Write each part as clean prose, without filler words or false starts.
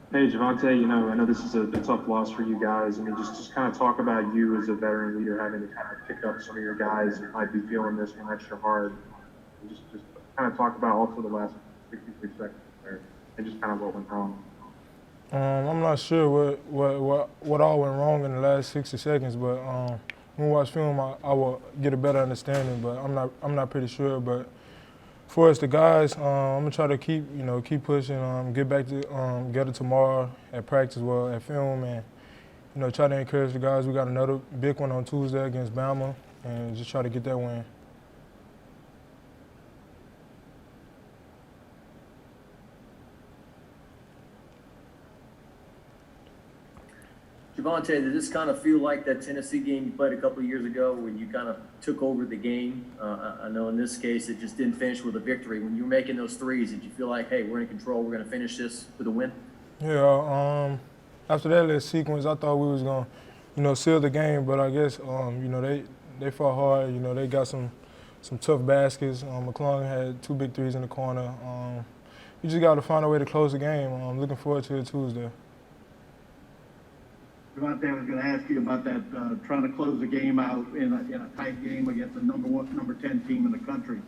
Hey, Javonte, I know this is a tough loss for you guys. I mean, just kind of talk about you as a veteran leader having to kind of pick up some of your guys that might be feeling this one extra hard. And just kind of talk about also the last 63 seconds there and just kind of what went wrong. I'm not sure what all went wrong in the last 60 seconds, but when we watch film, I will get a better understanding. But I'm not pretty sure. But for us, the guys, I'm gonna try to keep pushing, get back to get it tomorrow at practice, well at film, and try to encourage the guys. We got another big one on Tuesday against Bama, and just try to get that win. Javonte, did this kind of feel like that Tennessee game you played a couple of years ago when you kind of took over the game? I know in this case it just didn't finish with a victory. When you were making those threes, did you feel like, hey, we're in control, we're going to finish this with a win? Yeah. After that little sequence, I thought we was gonna, seal the game. But I guess, they fought hard. They got some tough baskets. McClung had two big threes in the corner. We just got to find a way to close the game. I'm looking forward to it Tuesday. Javonte, I was going to ask you about that, trying to close the game out in a tight game against the number 10 team in the country.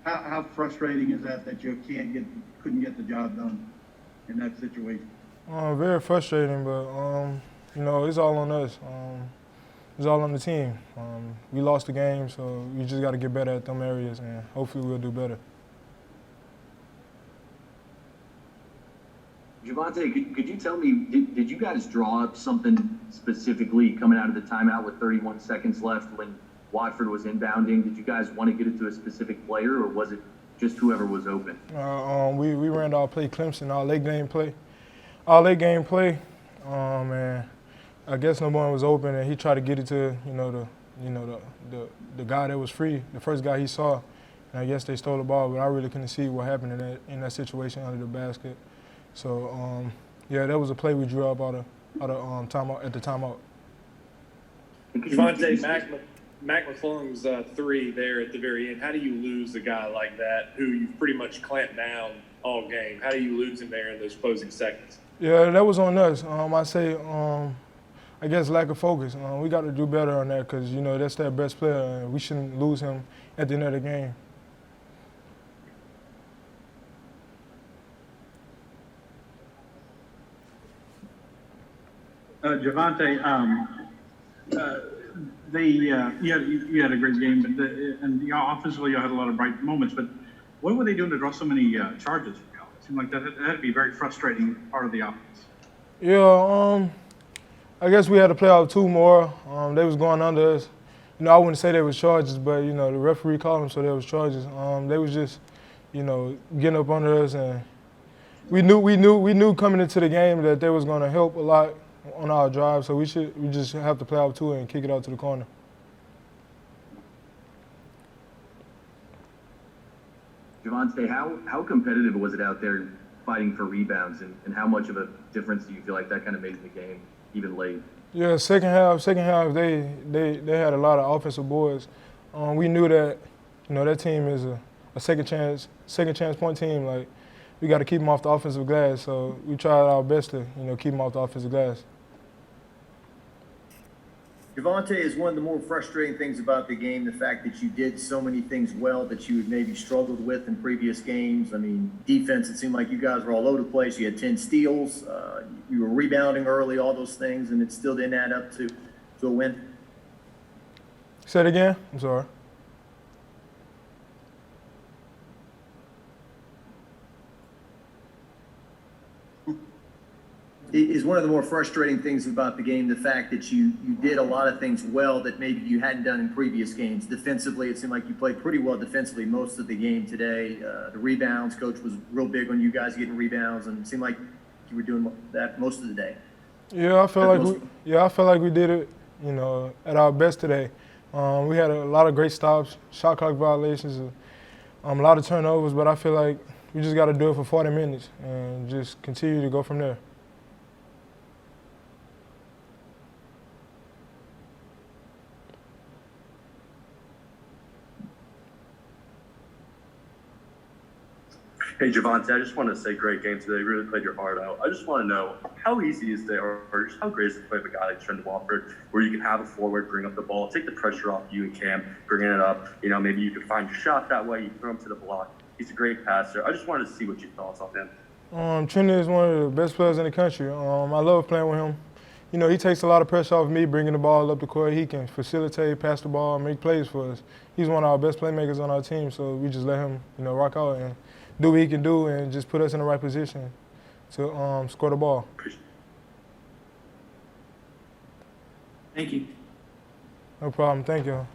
How frustrating is that you couldn't get the job done in that situation? Very frustrating, but it's all on us. It's all on the team. We lost the game, so we just got to get better at them areas, and hopefully we'll do better. Javonte, could you tell me, did you guys draw up something specifically coming out of the timeout with 31 seconds left when Watford was inbounding? Did you guys want to get it to a specific player, or was it just whoever was open? We ran our play Clemson, our late game play. Our late game play, and I guess no one was open, and he tried to get it to the guy that was free, the first guy he saw, and I guess they stole the ball, but I really couldn't see what happened in that situation under the basket. So yeah, that was a play we drew up out of timeout at the timeout. Javonte, Mac McClung's three there at the very end. How do you lose a guy like that who you've pretty much clamped down all game? How do you lose him there in those closing seconds? Yeah, that was on us. I say, I guess lack of focus. We got to do better on that because that's their best player, and we shouldn't lose him at the end of the game. Javonte, you had a great game, and offensively you had a lot of bright moments. But what were they doing to draw so many charges from you? It seemed like that had to be a very frustrating part of the offense. Yeah, I guess we had to play out two more. They was going under us. I wouldn't say they was charges, but the referee called them, so there was charges. They was just, getting up under us, and we knew coming into the game that they was going to help a lot on our drive. So we just have to play out two and kick it out to the corner. Javonte, how competitive was it out there fighting for rebounds, and how much of a difference do you feel like that kind of made in the game, even late? Yeah, second half, they had a lot of offensive boards. We knew that, that team is a second chance point team. Like, we got to keep them off the offensive glass. So we tried our best to, keep them off the offensive glass. Javonte, is one of the more frustrating things about the game the fact that you did so many things well that you had maybe struggled with in previous games? I mean, defense, it seemed like you guys were all over the place. You had 10 steals, you were rebounding early, all those things, and it still didn't add up to a win. Say it again? I'm sorry. Is one of the more frustrating things about the game the fact that you did a lot of things well that maybe you hadn't done in previous games. Defensively, it seemed like you played pretty well defensively most of the game today. The rebounds, coach was real big on you guys getting rebounds, and it seemed like you were doing that most of the day. Yeah, I felt like we did it, at our best today. We had a lot of great stops, shot clock violations, a lot of turnovers, but I feel like we just got to do it for 40 minutes and just continue to go from there. Hey, Javonte, I just want to say great game today. You really played your heart out. I just want to know how easy is it or just how great is it to play with a guy like Trent Wofford where you can have a forward bring up the ball, take the pressure off you and Cam, bringing it up. You know, maybe you could find your shot that way. You throw him to the block. He's a great passer. I just wanted to see what your thoughts on him. Trent is one of the best players in the country. I love playing with him. You know, he takes a lot of pressure off me bringing the ball up the court. He can facilitate, pass the ball, make plays for us. He's one of our best playmakers on our team, so we just let him, you know, rock out and do what he can do and just put us in the right position to score the ball. Thank you. No problem. Thank you.